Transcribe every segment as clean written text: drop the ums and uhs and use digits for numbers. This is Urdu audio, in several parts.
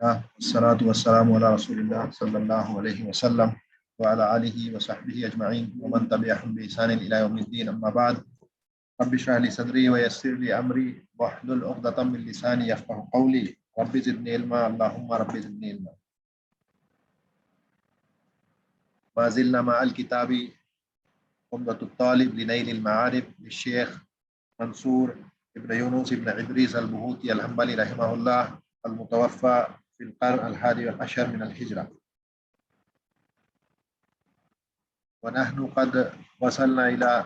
والصلاة والسلام على رسول الله صلى الله عليه وسلم وعلى آله وصحبه أجمعين ومن تبعهم بإحسان إلى يوم الدين. أما بعد، رب اشرح لي صدري ويسر لي أمري واحلل عقدة من لساني يفقهوا قولي رب زدني علما اللهم رب زدني علما. ما زلنا مع الكتاب عمدة الطالب لنيل المعارف للشيخ منصور ابن يونس ابن إدريس البهوتي الحنبلي رحمه الله المتوفى في القرن الحادي والعشر من الهجرة، ونحن قد وصلنا إلى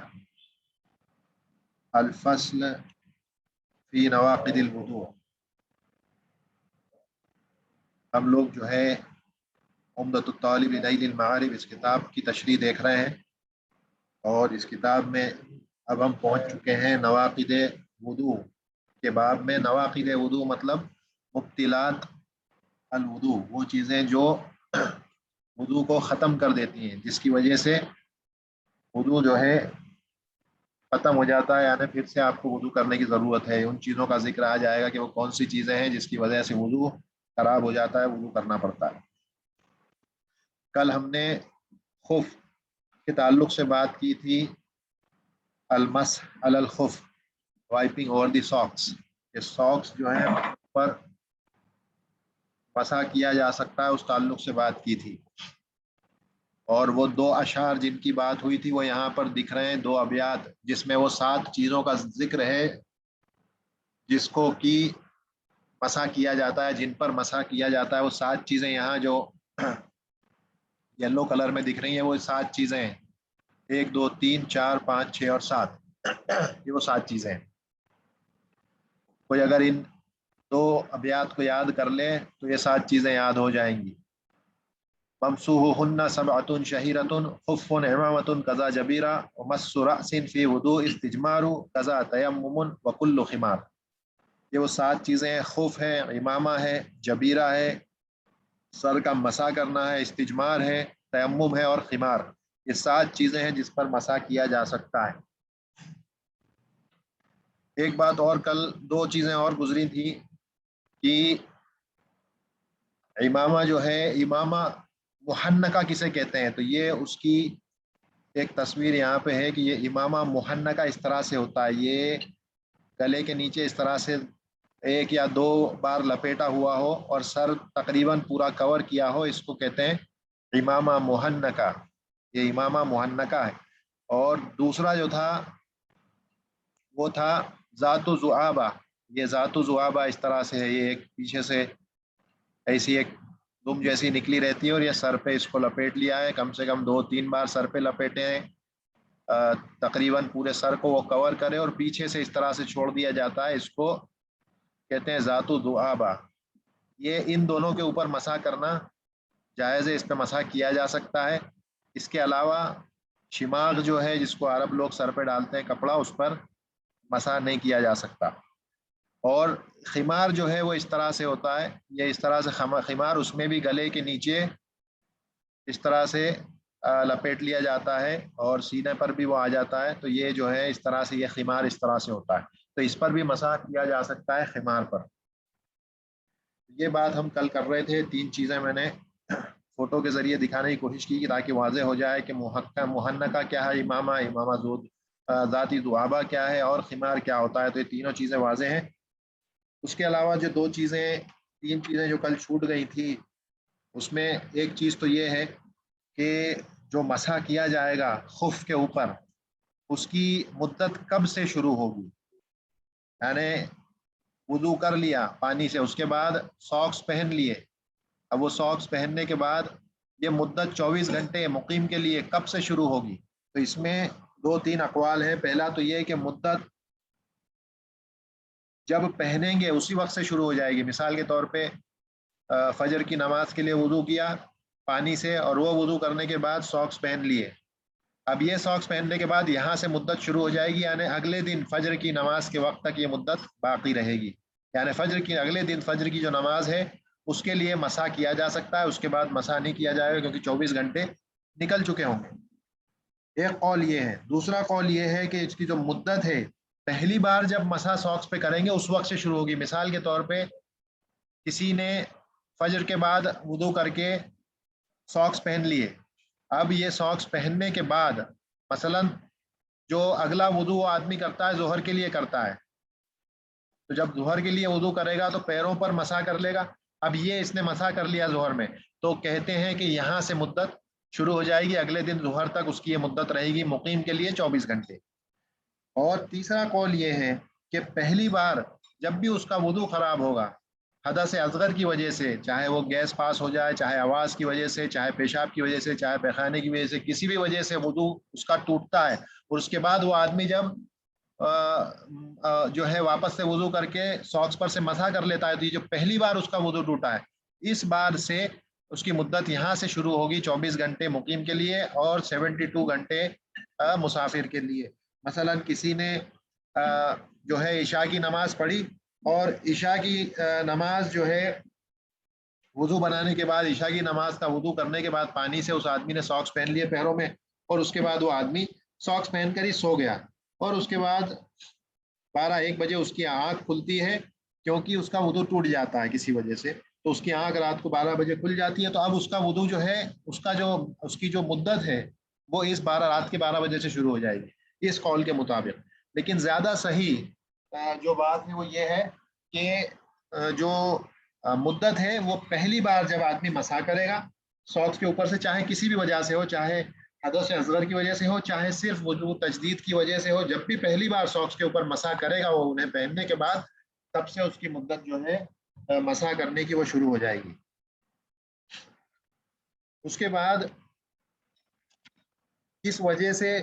الفصل فی نواقض الوضوء. ہم لوگ جو ہے عمدۃ الطالب لنیل المعارف اس کتاب کی تشریح دیکھ رہے ہیں، اور اس کتاب میں اب ہم پہنچ چکے ہیں نواقض وضوء کے باب میں. نواقض وضوء مطلب مبطلات الوضوء، وہ چیزیں جو وضوء کو ختم کر دیتی ہیں، جس کی وجہ سے وضوء جو ہے ختم ہو جاتا ہے، یعنی پھر سے آپ کو وضو کرنے کی ضرورت ہے. ان چیزوں کا ذکر آ جائے گا کہ وہ کون سی چیزیں ہیں جس کی وجہ سے وضو خراب ہو جاتا ہے، وضو کرنا پڑتا ہے. کل ہم نے خف کے تعلق سے بات کی تھی، المسح علی الخف، وائپنگ اوور دی ساکس. یہ ساکس جو ہیں پر مسح کیا جا سکتا ہے، اس تعلق سے بات کی تھی. اور وہ دو اشعار جن کی بات ہوئی تھی وہ یہاں پر دکھ رہے ہیں، دو ابیات جس میں وہ 7 چیزوں کا ذکر ہے جس کو کی مسح کیا جاتا ہے، جن پر مسح کیا جاتا ہے. وہ 7 چیزیں یہاں جو یلو کلر میں دکھ رہی ہیں وہ 7 چیزیں ہیں. 1 2 3 4 5 6 اور 7، یہ وہ 7 چیزیں ہیں. کوئی اگر ان 2 ابیات کو یاد کر لے تو یہ 7 چیزیں یاد ہو جائیں گی. ممسوحهن سبعة شهيرة خف عمامة كذا جبيرة ومس رأس في وضوء استجمار كذا تيمم وكل خمار. یہ وہ 7 چیزیں ہیں. خف ہے، امامہ ہے، جبیرہ ہے، سر کا مسح کرنا ہے، استجمار ہے، تیمم ہے، اور خمار. یہ 7 چیزیں ہیں جس پر مسح کیا جا سکتا ہے. ایک بات اور، کل 2 چیزیں اور گزری تھی کہ امامہ جو ہے، امامہ محنکہ کسے کہتے ہیں، تو یہ اس کی ایک تصویر یہاں پہ ہے کہ یہ امامہ محنکہ اس طرح سے ہوتا ہے. یہ گلے کے نیچے اس طرح سے 1 یا 2 بار لپیٹا ہوا ہو اور سر تقریباً پورا کور کیا ہو، اس کو کہتے ہیں امامہ محنکہ. یہ امامہ محنکہ ہے. اور دوسرا جو تھا وہ تھا ذات و ذعابہ. یہ ذات و ذعابہ اس طرح سے ہے، یہ ایک پیچھے سے ایسی ایک دم جیسی نکلی رہتی ہے اور یہ سر پہ اس کو لپیٹ لیا ہے. کم سے کم 2-3 بار سر پہ لپیٹے ہیں، تقریباً پورے سر کو وہ کور کرے اور پیچھے سے اس طرح سے چھوڑ دیا جاتا ہے. اس کو کہتے ہیں ذات و ذعابہ. یہ ان دونوں کے اوپر مسح کرنا جائز ہے، اس پہ مسح کیا جا سکتا ہے. اس کے علاوہ شماغ جو ہے جس کو عرب لوگ سر پہ ڈالتے ہیں کپڑا، اس پر مسح نہیں کیا جا سکتا. اور خمار جو ہے وہ اس طرح سے ہوتا ہے، یہ اس طرح سے خمار، اس میں بھی گلے کے نیچے اس طرح سے لپیٹ لیا جاتا ہے اور سینے پر بھی وہ آ جاتا ہے. تو یہ جو ہے اس طرح سے، یہ خمار اس طرح سے ہوتا ہے، تو اس پر بھی مسح کیا جا سکتا ہے خمار پر. یہ بات ہم کل کر رہے تھے. 3 چیزیں میں نے فوٹو کے ذریعے دکھانے کی کوشش کی تاکہ واضح ہو جائے کہ محنکہ کیا ہے، امامہ ذاتی ذعابہ کیا ہے، اور خمار کیا ہوتا ہے. تو یہ تینوں چیزیں واضح ہیں. اس کے علاوہ جو 3 چیزیں جو کل چھوٹ گئی تھی، اس میں ایک چیز تو یہ ہے کہ جو مسح کیا جائے گا خف کے اوپر، اس کی مدت کب سے شروع ہوگی. یعنی وضو کر لیا پانی سے، اس کے بعد ساکس پہن لیے. اب وہ ساکس پہننے کے بعد یہ مدت 24 گھنٹے مقیم کے لیے کب سے شروع ہوگی. تو اس میں 2-3 اقوال ہیں. پہلا تو یہ کہ مدت جب پہنیں گے اسی وقت سے شروع ہو جائے گی. مثال کے طور پہ فجر کی نماز کے لیے وضو کیا پانی سے، اور وہ وضو کرنے کے بعد ساکس پہن لیے. اب یہ ساکس پہننے کے بعد یہاں سے مدت شروع ہو جائے گی، یعنی اگلے دن فجر کی نماز کے وقت تک یہ مدت باقی رہے گی. یعنی اگلے دن فجر کی جو نماز ہے اس کے لیے مسح کیا جا سکتا ہے، اس کے بعد مسح نہیں کیا جائے گا کیونکہ 24 گھنٹے نکل چکے ہوں گے. ایک قول یہ ہے. دوسرا قول یہ ہے کہ اس کی جو مدت ہے پہلی بار جب مسح ساکس پہ کریں گے اس وقت سے شروع ہوگی. مثال کے طور پہ کسی نے فجر کے بعد وضو کر کے ساکس پہن لیے. اب یہ ساکس پہننے کے بعد مثلا جو اگلا وضو وہ آدمی کرتا ہے ظہر کے لیے کرتا ہے, تو جب ظہر کے لیے وضو کرے گا تو پیروں پر مسح کر لے گا. اب یہ اس نے مسح کر لیا ظہر میں, تو کہتے ہیں کہ یہاں سے مدت شروع ہو جائے گی, اگلے دن ظہر تک اس کی یہ مدت رہے گی مقیم کے لیے 24 گھنٹے. اور تیسرا قول یہ ہے کہ پہلی بار جب بھی اس کا وضو خراب ہوگا حدث اصغر کی وجہ سے, چاہے وہ گیس پاس ہو جائے, چاہے آواز کی وجہ سے, چاہے پیشاب کی وجہ سے, چاہے پیخانے کی وجہ سے, کسی بھی وجہ سے وضو اس کا ٹوٹتا ہے, اور اس کے بعد وہ آدمی جب جو ہے واپس سے وضو کر کے ساکس پر سے مسح کر لیتا ہے, تو یہ جو پہلی بار اس کا وضو ٹوٹا ہے اس بار سے اس کی مدت یہاں سے شروع ہوگی 24 گھنٹے مقیم کے لیے اور 72 گھنٹے مسافر کے لیے. مثلا کسی نے جو ہے عشاء کی نماز پڑھی, اور عشاء کی نماز جو ہے وضو بنانے کے بعد, عشاء کی نماز کا وضو کرنے کے بعد پانی سے اس آدمی نے ساکس پہن لیے پیروں میں, اور اس کے بعد وہ آدمی ساکس پہن کر ہی سو گیا, اور اس کے بعد 12-1 بجے اس کی آنکھ کھلتی ہے کیونکہ اس کا وضو ٹوٹ جاتا ہے کسی وجہ سے, تو اس کی آنکھ رات کو 12 بجے کھل جاتی ہے. تو اب اس کا وضو جو ہے اس کی جو مدت ہے وہ اس رات کے 12 بجے سے شروع ہو جائے گی اس قول کے مطابق. لیکن زیادہ صحیح جو بات ہے وہ یہ ہے کہ جو مدت ہے وہ پہلی بار جب آدمی مسح کرے گا ساکس کے اوپر سے, چاہے کسی بھی وجہ سے ہو, چاہے حدث اصغر کی وجہ سے ہو, چاہے صرف وضو تجدید کی وجہ سے ہو, جب بھی پہلی بار ساکس کے اوپر مسح کرے گا وہ انہیں پہننے کے بعد, تب سے اس کی مدت جو ہے مسح کرنے کی وہ شروع ہو جائے گی. اس کے بعد اس وجہ سے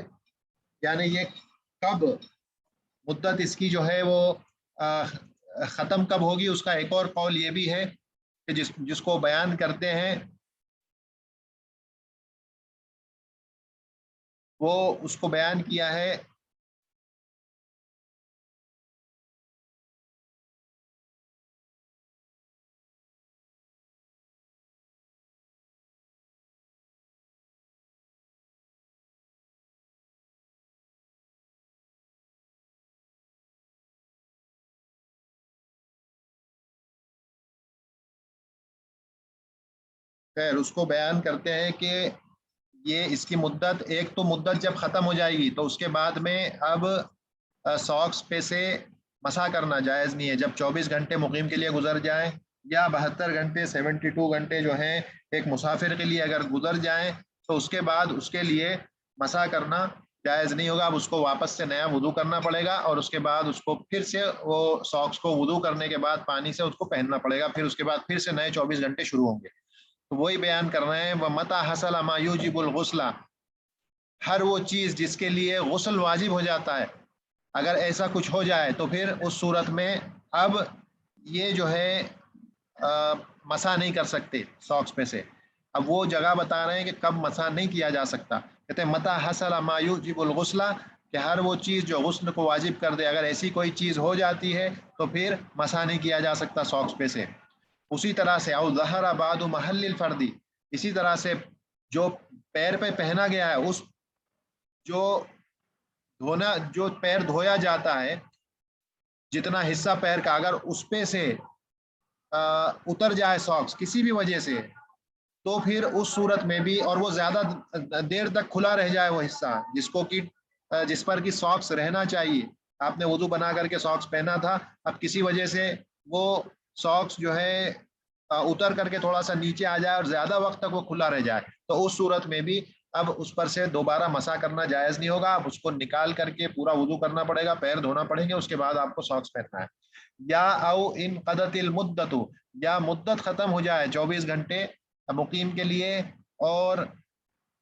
یعنی یہ کب مدت اس کی جو ہے وہ ختم کب ہوگی, اس کا ایک اور قول یہ بھی ہے کہ جس کو بیان کرتے ہیں وہ اس کو بیان کیا ہے خیر, اس کو بیان کرتے ہیں کہ یہ اس کی مدت, ایک تو مدت جب ختم ہو جائے گی تو اس کے بعد میں اب ساکس پہ سے مسح کرنا جائز نہیں ہے جب 24 گھنٹے مقیم کے لیے گزر جائیں, یا 72 گھنٹے 72 گھنٹے جو ہیں ایک مسافر کے لیے اگر گزر جائیں تو اس کے بعد اس کے لیے مسح کرنا جائز نہیں ہوگا. اب اس کو واپس سے نیا وضو کرنا پڑے گا, اور اس کے بعد اس کو پھر سے وہ ساکس کو وضو کرنے کے بعد پانی سے اس کو پہننا پڑے گا, پھر اس کے بعد پھر سے نئے 24 گھنٹے شروع ہوں گے. تو وہی بیان کر رہے ہیں, وہ متا حصل ما یوجب الغسل, ہر وہ چیز جس کے لیے غسل واجب ہو جاتا ہے اگر ایسا کچھ ہو جائے تو پھر اس صورت میں اب یہ جو ہے مسح نہیں کر سکتے ساکس پہ سے. اب وہ جگہ بتا رہے ہیں کہ کب مسح نہیں کیا جا سکتا, کہتے ہیں متا حصل ما یوجب الغسل, کہ ہر وہ چیز جو غسل کو واجب کر دے, اگر ایسی کوئی چیز ہو جاتی ہے تو پھر مسح نہیں کیا جا سکتا ساکس پہ سے. اسی طرح سے او ظہر بعد محل الفردی, اسی طرح سے جو پیر پہ پہنا گیا ہے اس جو پیر دھویا جاتا ہے جتنا حصہ پیر کا, اگر اس پہ سے اتر جائے ساکس کسی بھی وجہ سے, تو پھر اس صورت میں بھی, اور وہ زیادہ دیر تک کھلا رہ جائے وہ حصہ جس پر کی ساکس رہنا چاہیے, آپ نے وضو بنا کر کے ساکس پہنا تھا, اب کسی وجہ سے وہ ساکس جو ہے اتر کر کے تھوڑا سا نیچے آ جائے اور زیادہ وقت تک وہ کھلا رہ جائے, تو اس صورت میں بھی اب اس پر سے دوبارہ مسح کرنا جائز نہیں ہوگا. اب اس کو نکال کر کے پورا وضو کرنا پڑے گا, پیر دھونا پڑیں گے, اس کے بعد آپ کو ساکس پہننا ہے. یا او ان قدت المدت, یا مدت ختم ہو جائے 24 گھنٹے مقیم کے لیے اور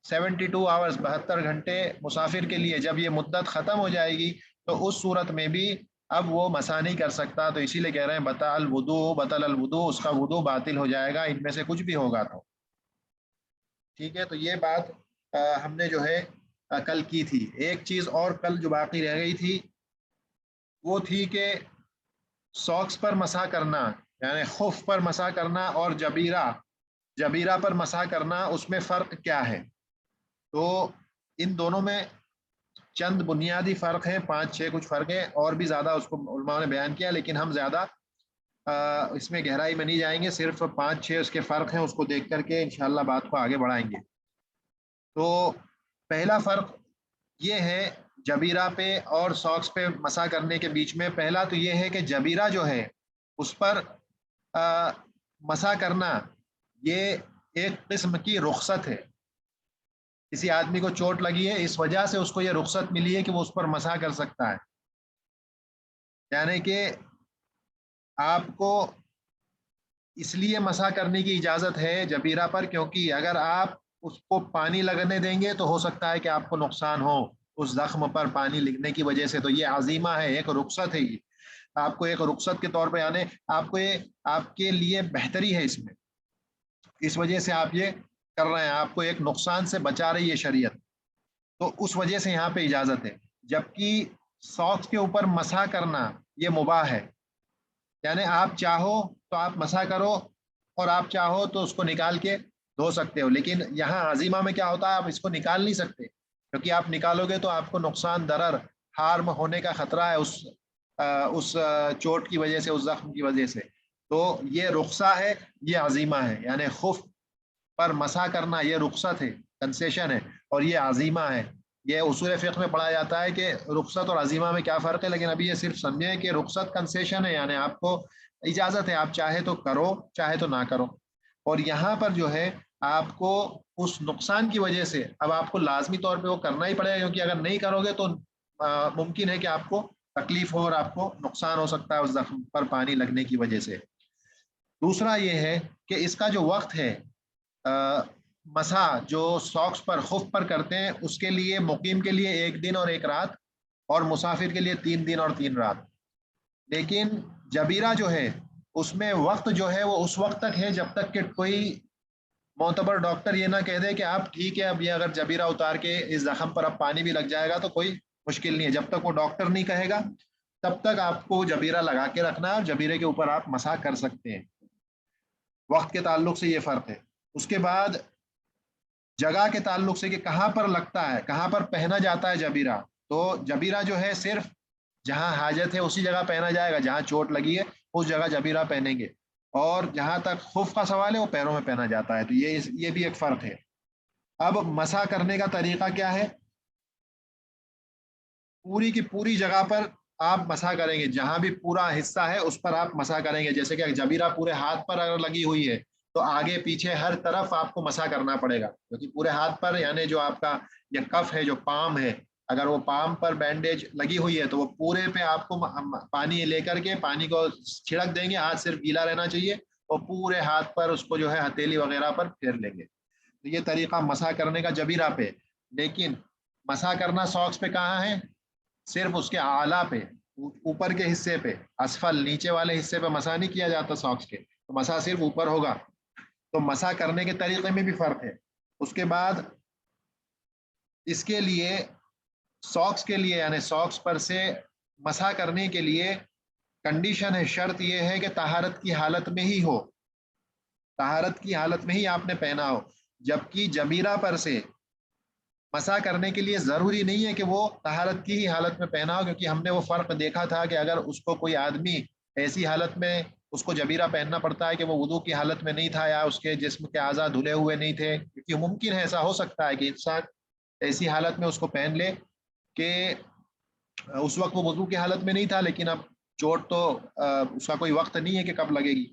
72 آورز 72 گھنٹے مسافر کے لیے, جب یہ مدت ختم ہو جائے گی تو اس صورت میں بھی اب وہ مسح نہیں کر سکتا. تو اسی لیے کہہ رہے ہیں بطل الوضو, اس کا وضو باطل ہو جائے گا ان میں سے کچھ بھی ہوگا تو. ٹھیک ہے, تو یہ بات ہم نے جو ہے کل کی تھی. ایک چیز اور کل جو باقی رہ گئی تھی وہ تھی کہ ساکس پر مسح کرنا یعنی خف پر مسح کرنا اور جبیرہ پر مسح کرنا, اس میں فرق کیا ہے. تو ان دونوں میں چند بنیادی فرق ہیں, 5-6 کچھ فرق ہیں, اور بھی زیادہ اس کو علماء نے بیان کیا, لیکن ہم زیادہ اس میں گہرائی میں نہیں جائیں گے، صرف 5-6 اس کے فرق ہیں، اس کو دیکھ کر کے انشاءاللہ بات کو آگے بڑھائیں گے۔ تو پہلا فرق یہ ہے جبیرہ پہ اور ساکس پہ مسح کرنے کے بیچ میں۔ پہلا تو یہ ہے کہ جبیرہ جو ہے اس پر مسح کرنا یہ ایک قسم کی رخصت ہے۔ کسی آدمی کو چوٹ لگی ہے، اس وجہ سے اس کو یہ رخصت ملی ہے کہ وہ اس پر مسح کر سکتا ہے، یعنی کہ آپ کو اس لیے مسح کرنے کی اجازت ہے جبیرہ پر، کیونکہ اگر آپ اس کو پانی لگنے دیں گے تو ہو سکتا ہے کہ آپ کو نقصان ہو اس زخم پر پانی لگنے کی وجہ سے۔ تو یہ عزیمہ ہے، ایک رخصت ہے، یہ آپ کو ایک رخصت کے طور پہ، یعنی آپ کو یہ آپ کے لیے بہتری ہے اس میں، اس وجہ سے آپ یہ کر رہے ہیں، آپ کو ایک نقصان سے بچا رہی ہے شریعت، تو اس وجہ سے یہاں پہ اجازت ہے۔ جبکہ ساکس کے اوپر مسح کرنا یہ مباح ہے، یعنی آپ چاہو تو آپ مسح کرو اور آپ چاہو تو اس کو نکال کے دھو سکتے ہو، لیکن یہاں عزیمہ میں کیا ہوتا ہے، آپ اس کو نکال نہیں سکتے، کیونکہ آپ نکالو گے تو آپ کو نقصان، ضرر، ہارم ہونے کا خطرہ ہے اس چوٹ کی وجہ سے، اس زخم کی وجہ سے۔ تو یہ رخصہ ہے، یہ عزیمہ ہے، یعنی خف پر مسح کرنا یہ رخصت ہے، کنسیشن ہے، اور یہ عزیمہ ہے۔ یہ اصول فقہ میں پڑھا جاتا ہے کہ رخصت اور عزیمہ میں کیا فرق ہے، لیکن ابھی یہ صرف سمجھیں کہ رخصت کنسیشن ہے، یعنی آپ کو اجازت ہے، آپ چاہے تو کرو چاہے تو نہ کرو۔ اور یہاں پر جو ہے آپ کو اس نقصان کی وجہ سے اب آپ کو لازمی طور پہ وہ کرنا ہی پڑے گا، کیونکہ اگر نہیں کرو گے تو ممکن ہے کہ آپ کو تکلیف ہو اور آپ کو نقصان ہو سکتا ہے اس زخم پر پانی لگنے کی وجہ سے۔ دوسرا یہ ہے کہ اس کا جو وقت ہے مسح جو ساکس پر، خف پر کرتے ہیں، اس کے لیے مقیم کے لیے 1 دن اور 1 رات، اور مسافر کے لیے 3 دن اور 3 رات۔ لیکن جبیرہ جو ہے اس میں وقت جو ہے وہ اس وقت تک ہے جب تک کہ کوئی معتبر ڈاکٹر یہ نہ کہہ دے کہ آپ ٹھیک ہے، اب یہ اگر جبیرہ اتار کے اس زخم پر اب پانی بھی لگ جائے گا تو کوئی مشکل نہیں ہے۔ جب تک وہ ڈاکٹر نہیں کہے گا تب تک آپ کو جبیرہ لگا کے رکھنا ہے، اور جبیرے کے اوپر آپ مسح کر سکتے ہیں۔ وقت کے تعلق سے یہ فرق ہے۔ اس کے بعد جگہ کے تعلق سے کہ کہاں پر لگتا ہے، کہاں پر پہنا جاتا ہے جبیرہ، تو جبیرہ جو ہے صرف جہاں حاجت ہے اسی جگہ پہنا جائے گا، جہاں چوٹ لگی ہے اس جگہ جبیرہ پہنیں گے، اور جہاں تک خف کا سوال ہے وہ پیروں میں پہنا جاتا ہے۔ تو یہ بھی ایک فرق ہے۔ اب مسح کرنے کا طریقہ کیا ہے؟ پوری کی پوری جگہ پر آپ مسح کریں گے، جہاں بھی پورا حصہ ہے اس پر آپ مسح کریں گے۔ جیسے کہ جبیرہ پورے ہاتھ پر اگر لگی ہوئی ہے تو آگے پیچھے ہر طرف آپ کو مسح کرنا پڑے گا، کیونکہ پورے ہاتھ پر، یعنی جو آپ کا یہ کف ہے، جو پام ہے، اگر وہ پام پر بینڈیج لگی ہوئی ہے تو وہ پورے پہ آپ کو پانی لے کر کے پانی کو چھڑک دیں گے، ہاتھ صرف گیلا رہنا چاہیے، اور پورے ہاتھ پر اس کو جو ہے ہتھیلی وغیرہ پر پھیر لیں گے۔ تو یہ طریقہ مسح کرنے کا جبیرہ پہ۔ لیکن مسح کرنا ساکس پہ کہاں ہے؟ صرف اس کے اعلیٰ پہ، اوپر کے حصے پہ، اسفل نیچے والے حصے پہ مسح نہیں کیا جاتا ساکس کے، تو مسح صرف اوپر ہوگا۔ تو مسح کرنے کے طریقے میں بھی فرق ہے۔ اس کے بعد اس کے لیے ساکس کے لیے، یعنی ساکس پر سے مسح کرنے کے لیے کنڈیشن ہے، شرط یہ ہے کہ طہارت کی حالت میں ہی ہو، طہارت کی حالت میں ہی آپ نے پہنا ہو۔ جبکہ جبیرہ پر سے مسح کرنے کے لیے ضروری نہیں ہے کہ وہ طہارت کی ہی حالت میں پہنا ہو، کیونکہ ہم نے وہ فرق دیکھا تھا کہ اگر اس کو کوئی آدمی ایسی حالت میں اس کو جبیرہ پہننا پڑتا ہے کہ وہ وضو کی حالت میں نہیں تھا، یا اس کے جسم کے اعضاء دھلے ہوئے نہیں تھے، کیونکہ ممکن ہے، ایسا ہو سکتا ہے کہ انسان ایسی حالت میں اس کو پہن لے کہ اس وقت وہ وضو کی حالت میں نہیں تھا، لیکن اب چوٹ تو اس کا کوئی وقت نہیں ہے کہ کب لگے گی،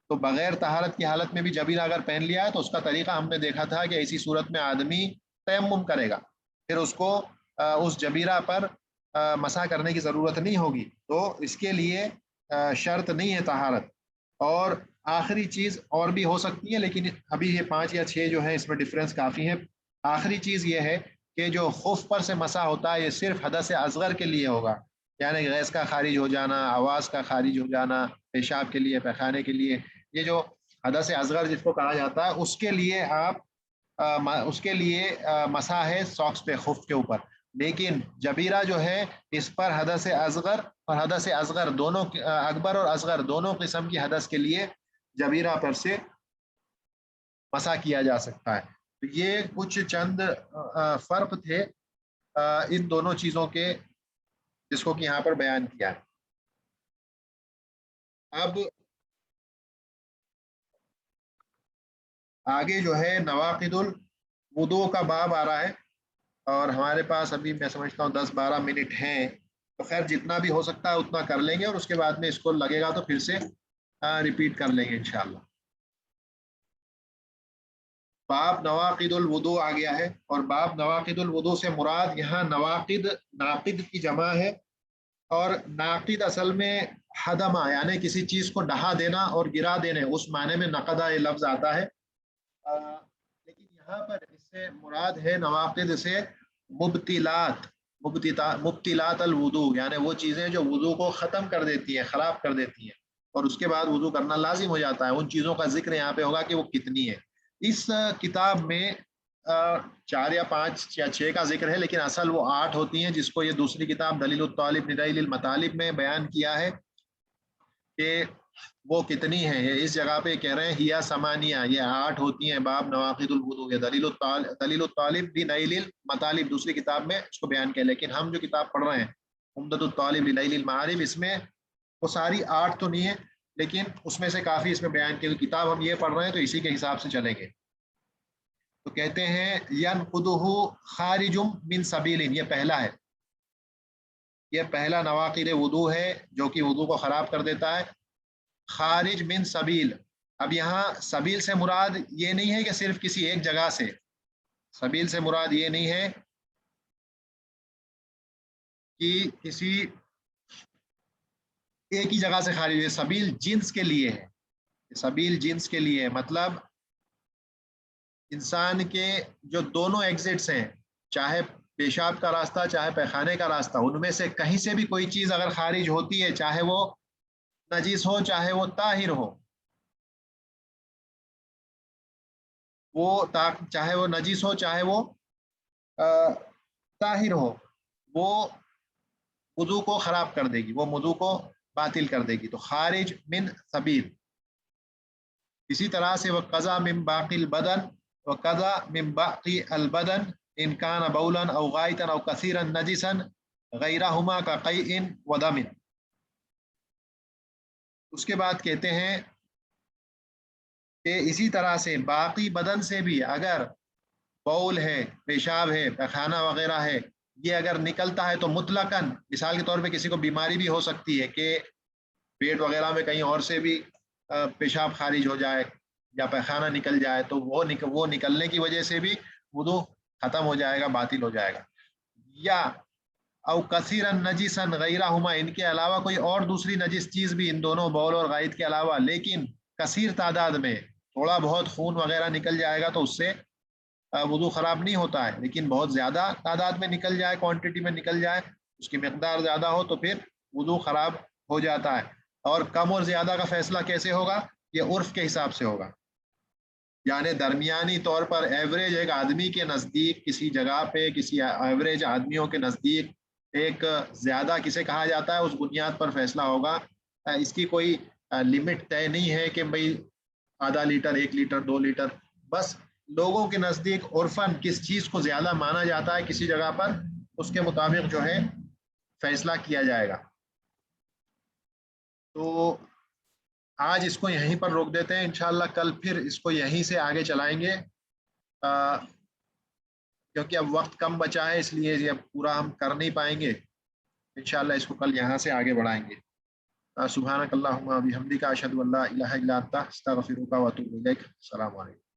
تو بغیر طہارت کی حالت میں بھی جبیرہ اگر پہن لیا ہے تو اس کا طریقہ ہم نے دیکھا تھا کہ ایسی صورت میں آدمی تیمم کرے گا، پھر اس کو اس جبیرہ پر مسح کرنے کی ضرورت نہیں ہوگی۔ تو اس کے لیے شرط نہیں ہے طہارت۔ اور آخری چیز اور بھی ہو سکتی ہے، لیکن ابھی یہ 5 یا 6 جو ہے اس میں ڈفرینس کافی ہے۔ آخری چیز یہ ہے کہ جو خف پر سے مسح ہوتا ہے یہ صرف حدث اصغر کے لیے ہوگا، یعنی گیس کا خارج ہو جانا، آواز کا خارج ہو جانا، پیشاب کے لیے، پیخانے کے لیے، یہ جو حدث اصغر جس کو کہا جاتا ہے، اس کے لیے آپ اس کے لیے مسح ہے ساکس پہ، خف کے اوپر۔ لیکن جبیرہ جو ہے اس پر حدث اصغر اور حدث اصغر دونوں، اکبر اور اصغر دونوں قسم کی حدث کے لیے جبیرہ پر سے مسح کیا جا سکتا ہے۔ تو یہ کچھ چند فرق تھے ان دونوں چیزوں کے، جس کو کہ یہاں پر بیان کیا ہے۔ اب آگے جو ہے نواقض الوضو کا باب آ رہا ہے، اور ہمارے پاس ابھی میں سمجھتا ہوں 10-12 منٹ ہیں، تو خیر جتنا بھی ہو سکتا ہے اتنا کر لیں گے، اور اس کے بعد میں اس کو لگے گا تو پھر سے ریپیٹ کر لیں گے انشاءاللہ۔ باب نواقض الوضو آ گیا ہے، اور باب نواقض الوضو سے مراد یہاں نواقض ناقد کی جمع ہے، اور ناقد اصل میں حدمہ یعنی کسی چیز کو ڈھا دینا اور گرا دینے، اس معنی میں نقدہ یہ لفظ آتا ہے، لیکن یہاں پر اس سے مراد ہے نواقد سے مبتلات، مبتلات الوضو، یعنی وہ چیزیں جو وضو کو ختم کر دیتی ہیں، خراب کر دیتی ہیں، اور اس کے بعد وضو کرنا لازم ہو جاتا ہے۔ ان چیزوں کا ذکر یہاں پہ ہوگا کہ وہ کتنی ہے۔ اس کتاب میں 4 یا 5 یا 6 کا ذکر ہے، لیکن اصل وہ 8 ہوتی ہیں، جس کو یہ دوسری کتاب دلیل الطالب ندیل المطالب میں بیان کیا ہے کہ وہ کتنی ہیں۔ یہ اس جگہ پہ کہہ رہے ہیں ہیا سمانیہ، یہ 8 ہوتی ہیں۔ باب نواقض الوضو، یہ دلیل الطالب بنیل المطالب دوسری کتاب میں اس کو بیان کیا، لیکن ہم جو کتاب پڑھ رہے ہیں عمدۃ الطالب بنیل المعارف، اس میں وہ ساری 8 تو نہیں ہے، لیکن اس میں سے کافی اس میں بیان کی کتاب ہم یہ پڑھ رہے ہیں تو اسی کے حساب سے چلیں گے۔ تو کہتے ہیں ینقضہ خارج من سبیل، یہ پہلا ہے، یہ پہلا نواقض وضو ہے جو کہ وضو کو خراب کر دیتا ہے۔ خارج من سبیل، اب یہاں سبیل سے مراد یہ نہیں ہے کہ صرف کسی ایک جگہ سے، سبیل سے مراد یہ نہیں ہے کہ کسی ایک ہی جگہ سے خارج ہے، سبیل جنس کے لیے ہے، سبیل جنس کے لیے، مطلب انسان کے جو دونوں ایگزٹس ہیں، چاہے پیشاب کا راستہ چاہے پیخانے کا راستہ، ان میں سے کہیں سے بھی کوئی چیز اگر خارج ہوتی ہے، چاہے وہ نجیس ہو چاہے وہ طاہر ہو، چاہے وہ نجیس ہو چاہے وہ طاہر ہو، وہ وضو کو خراب کر دے گی، وہ وضو کو باطل کر دے گی، تو خارج من سبیل۔ اسی طرح سے وہ قضا من باقی البدن، وہ قضا من باقی البدن ان کان بولا او غائطا او کثیرا نجسا غیرہما کا قیء و دم۔ اس کے بعد کہتے ہیں کہ اسی طرح سے باقی بدن سے بھی اگر بول ہے، پیشاب ہے، پیخانہ وغیرہ ہے، یہ اگر نکلتا ہے تو مطلقاً، مثال کے طور پہ کسی کو بیماری بھی ہو سکتی ہے کہ پیٹ وغیرہ میں کہیں اور سے بھی پیشاب خارج ہو جائے یا پیخانہ نکل جائے، تو وہ نکلنے کی وجہ سے بھی وضو ختم ہو جائے گا، باطل ہو جائے گا۔ یا او کثیرا نجسا غیرہما، ان کے علاوہ کوئی اور دوسری نجس چیز بھی، ان دونوں بول اور غائط کے علاوہ، لیکن کثیر تعداد میں، تھوڑا بہت خون وغیرہ نکل جائے گا تو اس سے وضو خراب نہیں ہوتا ہے، لیکن بہت زیادہ تعداد میں نکل جائے، کوانٹٹی میں نکل جائے، اس کی مقدار زیادہ ہو تو پھر وضو خراب ہو جاتا ہے۔ اور کم اور زیادہ کا فیصلہ کیسے ہوگا؟ یہ عرف کے حساب سے ہوگا، یعنی درمیانی طور پر ایوریج ایک آدمی کے نزدیک، کسی جگہ پہ کسی ایوریج آدمیوں کے نزدیک ایک زیادہ کسے کہا جاتا ہے، اس بنیاد پر فیصلہ ہوگا۔ اس کی کوئی لمٹ طے نہیں ہے کہ بھئی آدھا لیٹر، 1 لیٹر، 2 لیٹر، بس لوگوں کے نزدیک عرفاً کس چیز کو زیادہ مانا جاتا ہے کسی جگہ پر، اس کے مطابق جو ہے فیصلہ کیا جائے گا۔ تو آج اس کو یہیں پر روک دیتے ہیں، انشاءاللہ کل پھر اس کو یہیں سے آگے چلائیں گے، کیونکہ اب وقت کم بچا ہے، اس لیے یہ پورا ہم کر نہیں پائیں گے، انشاءاللہ اس کو کل یہاں سے آگے بڑھائیں گے۔ سبحانک اللہم و بحمدک اشہد ان لا الہ الا انت استغفرک و اتوب الیک۔ السلام علیکم۔